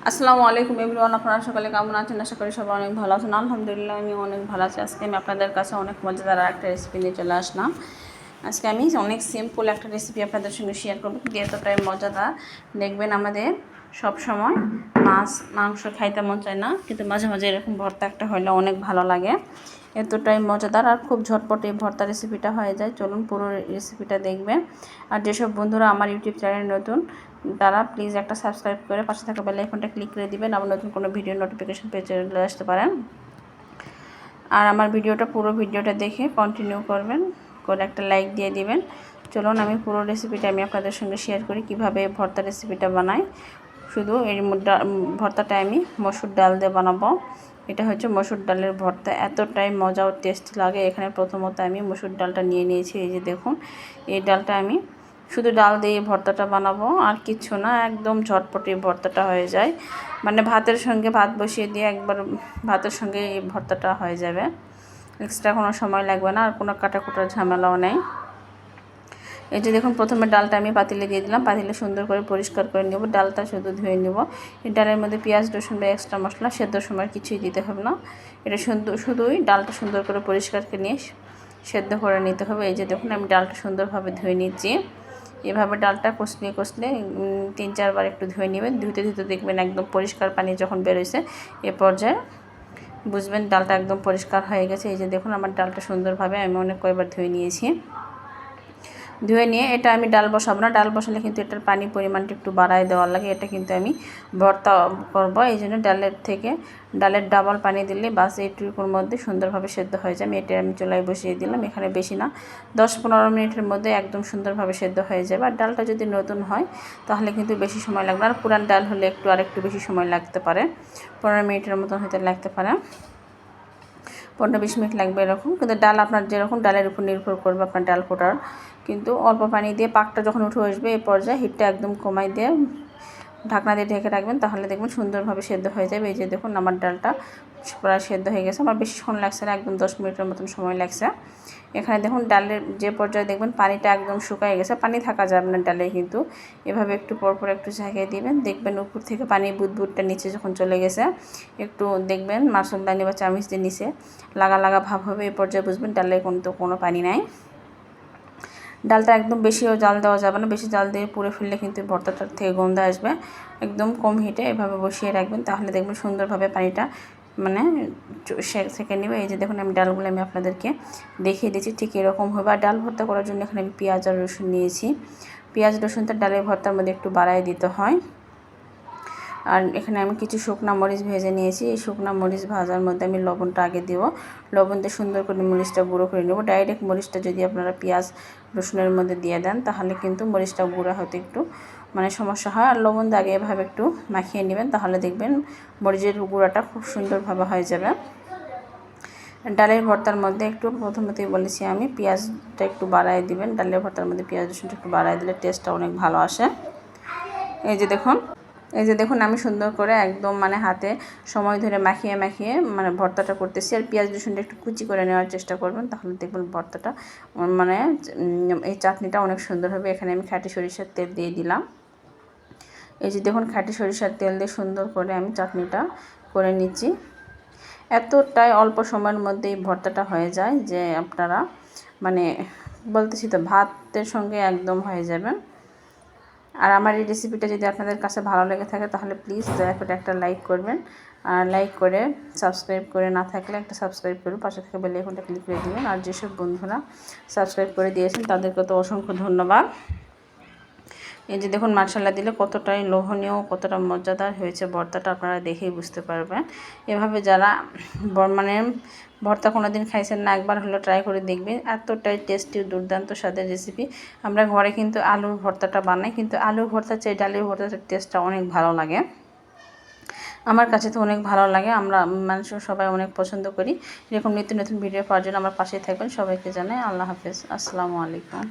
আসসালামু আলাইকুম এভরিওয়ান, আপনারা সকালে কেমন আছেন? আশা করি সবাই অনেক ভালো আছেন। আলহামদুলিল্লাহ আমি অনেক ভালো আছি। আজকে আমি আপনাদের কাছে অনেক মজাদার একটা রেসিপি নিয়ে চলে আসলাম। আজকে আমি অনেক সিম্পল একটা রেসিপি আপনাদের সঙ্গে শেয়ার করবো, কিন্তু এতটাই মজাদার। দেখবেন আমাদের সব সময় মাছ মাংস খাইতে মন চায় না, কিন্তু মাঝে মাঝে এরকম ভর্তা একটা হলে অনেক ভালো লাগে। এতটাই মজাদার আর খুব ঝটপট এই ভর্তা রেসিপিটা হয়ে যায়। চলুন পুরো রেসিপিটা দেখবেন। আর যেসব বন্ধুরা আমার ইউটিউব চ্যানেল নতুন, তারা প্লিজ একটা সাবস্ক্রাইব করে পাশে থাকা বেল আইকনটা ক্লিক করে দিবেন। আবার নতুন কোনো ভিডিও নোটিফিকেশন পেয়ে চলে আসতে পারেন। আর আমার পুরো ভিডিওটা দেখে কন্টিনিউ করবেন, করে একটা লাইক দিয়ে দিবেন। চলুন আমি পুরো রেসিপিটা আমি আপনাদের সঙ্গে শেয়ার করি কিভাবে ভর্তা রেসিপিটা বানাই। শুধু এই ভর্তাটা আমি মসুর ডাল দিয়ে বানাবো। এটা হচ্ছে মসুর ডালের ভর্তা, এতটাই মজা ও টেস্ট লাগে। এখানে প্রথমত আমি মসুর ডালটা নিয়ে নিয়েছি। এই যে দেখুন, এই ডালটা আমি শুধু ডাল দিয়ে ভর্তাটা বানাবো, আর কিচ্ছু না। একদম ঝটপটে ভর্তাটা হয়ে যায়, মানে ভাতের সঙ্গে ভাত বসিয়ে দিয়ে একবার ভাতের সঙ্গে এই ভর্তাটা হয়ে যাবে। এক্সট্রা কোনো সময় লাগবে না, আর কোনো কাটাকুটার ঝামেলাও নেই। এই যে দেখুন, প্রথমে ডালটা আমি পাতিলে দিয়ে দিলাম। পাতিলে সুন্দর করে পরিষ্কার করে নেব। ডালটা শুধু ধুয়ে নেব। এই ডালের মধ্যে পেঁয়াজ রসুন বা এক্সট্রা মশলা সেদ্ধর সময় কিছুই দিতে হবে না। এটা শুধুই ডালটা সুন্দর করে পরিষ্কার করে নিয়ে সেদ্ধ করে নিতে হবে। এই যে দেখুন, আমি ডালটা সুন্দরভাবে ধুয়ে নিচ্ছি। এভাবে ডালটা কষলে 3-4 বার একটু ধুয়ে নেবেন। ধুতে ধুতে দেখবেন একদম পরিষ্কার পানি যখন বেরোইছে, এ পর্যায়ে বুঝবেন ডালটা একদম পরিষ্কার হয়ে গেছে। এই যে দেখুন, আমার ডালটা সুন্দরভাবে আমি অনেক কয়েকবার ধুয়ে নিয়েছি। ধুয়ে নিয়ে এটা আমি ডাল বসাবো না। ডাল বসালে কিন্তু এটার পানির পরিমাণটা একটু বাড়ায় দেওয়ার লাগে। এটা কিন্তু আমি ভর্তা করবো, এই জন্য ডালের ডাবল পানি দিলে বাস এইটুকুর মধ্যে সুন্দরভাবে সেদ্ধ হয়ে যায়। এটা আমি চুলায় বসিয়ে দিলাম। এখানে বেশি না, 10-15 মিনিটের মধ্যে একদম সুন্দরভাবে সেদ্ধ হয়ে যাবে। আর ডালটা যদি নতুন হয় তাহলে কিন্তু বেশি সময় লাগবে না। আর পুরান ডাল হলে আরেকটু বেশি সময় লাগতে পারে, 15 মিনিটের মতন হয়তো লাগতে পারে, 15-20 মিনিট লাগবে এরকম। কিন্তু ডাল আপনার যেরকম ডালের উপর নির্ভর করবে আপনার ডাল ফোটার। কিন্তু অল্প পানি দিয়ে পাকটা যখন উঠে আসবে, এই পর্যায়ে হিটটা একদম কমাই দিয়ে ঢাকনা দিয়ে ঢেকে রাখবেন, তাহলে দেখবেন সুন্দরভাবে সেদ্ধ হয়ে যাবে। এই যে দেখুন, আমার ডালটা প্রায় সেদ্ধ হয়ে গেছে। আমার বেশিক্ষণ লাগছে না, একদম 10 মিনিটের মতন সময় লাগছে। এখানে দেখুন, ডালের যে পর্যায়ে দেখবেন পানিটা একদম শুকিয়ে গেছে, পানি থাকা যাবে না ডালে, কিন্তু এভাবে একটু পরপর একটু ঝাঁকিয়ে দিবেন। দেখবেন উপর থেকে পানি বুদবুদটা নিচে যখন চলে গেছে, একটু দেখবেন মাছলদানি বা চামচ দিয়ে নিচে লাগা লাগা ভাব হবে। এই পর্যায়ে বুঝবেন ডালে কিন্তু কোনো পানি নাই। ডালটা একদম বেশিও জাল দেওয়া যাবে না, বেশি জাল দিয়ে পুড়ে ফেললে কিন্তু ভর্তাটার থেকে গন্ধ আসবে। একদম কম হিটে এভাবে বসিয়ে রাখবেন, তাহলে দেখবেন সুন্দরভাবে পানিটা মানে সেঁকে নেবে। এই যে দেখুন, আমি ডালগুলো আমি আপনাদেরকে দেখিয়ে দিচ্ছি ঠিক এরকম হবে। আর ডাল ভর্তা করার জন্য এখানে আমি পেঁয়াজ আর রসুন নিয়েছি। পেঁয়াজ রসুনটা ডালের ভর্তার মধ্যে একটু বাড়ায় দিতে হয়। আর এখানে আমি কিছু শুকনো মরিচ ভেজে নিয়েছি। এই শুকনো মরিচ ভাজার মধ্যে আমি লবণটা আগে দেব। লবণ দিয়ে সুন্দর করে মরিচটা গুঁড়ো করে নেব। ডাইরেক্ট মরিচটা যদি আপনারা পেঁয়াজ রসুনের মধ্যে দিয়ে দেন, তাহলে কিন্তু মরিচটা গুঁড়া হতে একটু সমস্যা হয়। আর লবণ দিয়ে আগে এভাবে একটু মাখিয়ে নেবেন, তাহলে দেখবেন মরিচের গুঁড়াটা খুব সুন্দরভাবে হয়ে যাবে। ডালের ভর্তার মধ্যে একটু প্রথমতেই বলেছি আমি, পেঁয়াজটা একটু বাড়ায় দিবেন। ডালের ভর্তার মধ্যে পেঁয়াজ রসুনটা একটু বাড়ায় দিলে টেস্টটা অনেক ভালো আসে। এই যে দেখুন আমি সুন্দর করে একদম হাতে সময় ধরে মাখিয়ে ভর্তাটা করতেছি। আর পেঁয়াজ রসুনটা একটু কুচি করে নেওয়ার চেষ্টা করবেন, তাহলে দেখবেন ভর্তাটা এই চাটনিটা অনেক সুন্দর হবে। এখানে আমি খাঁটি সরিষার তেল দিয়ে দিলাম। এই যে দেখুন, খাঁটি সরিষার তেল দিয়ে সুন্দর করে আমি চাটনিটা করে নিচ্ছি। এতটাই অল্প সময়ের মধ্যে এই ভর্তাটা হয়ে যায় যে আপনারা বলতেছি তো, ভাতের সঙ্গে একদম হয়ে যাবে। আর আমার এই রেসিপিটা যদি আপনাদের কাছে ভালো লেগে থাকে, তাহলে প্লিজ দয়া করে একটা লাইক করবেন। আর লাইক করে সাবস্ক্রাইব করে না থাকলে একটা সাবস্ক্রাইব করে পাশে থেকে বেল আইকনটা ক্লিক করে দিবেন। আর যেসব বন্ধুরা সাবস্ক্রাইব করে দিয়েছেন তাদেরকে তো অসংখ্য ধন্যবাদ। এই যে দেখুন, মাশাআল্লাহ দিলে কতটাই লোভনীয়, কতটা মজাদার হয়েছে ভর্তাটা, আপনারা দেখেই বুঝতে পারবেন। এভাবে যারা ভর্তা কোনো দিন খাইছেন না, একবার হলো ট্রাই করে দেখবেন। এতটাই টেস্টি, দুর্দান্ত স্বাদের রেসিপি। আমরা ঘরে কিন্তু আলুর ভর্তাটা বানাই, কিন্তু আলুর ভর্তার চেয়ে ডালের ভর্তাটার টেস্টটা অনেক ভালো লাগে। আমার কাছে তো অনেক ভালো লাগে। আমরা মানুষ সবাই অনেক পছন্দ করি। এরকম নিত্য নতুন ভিডিও পাওয়ার জন্য আমার পাশেই থাকবেন। সবাইকে জানাই আল্লাহ হাফেজ, আসসালামু আলাইকুম।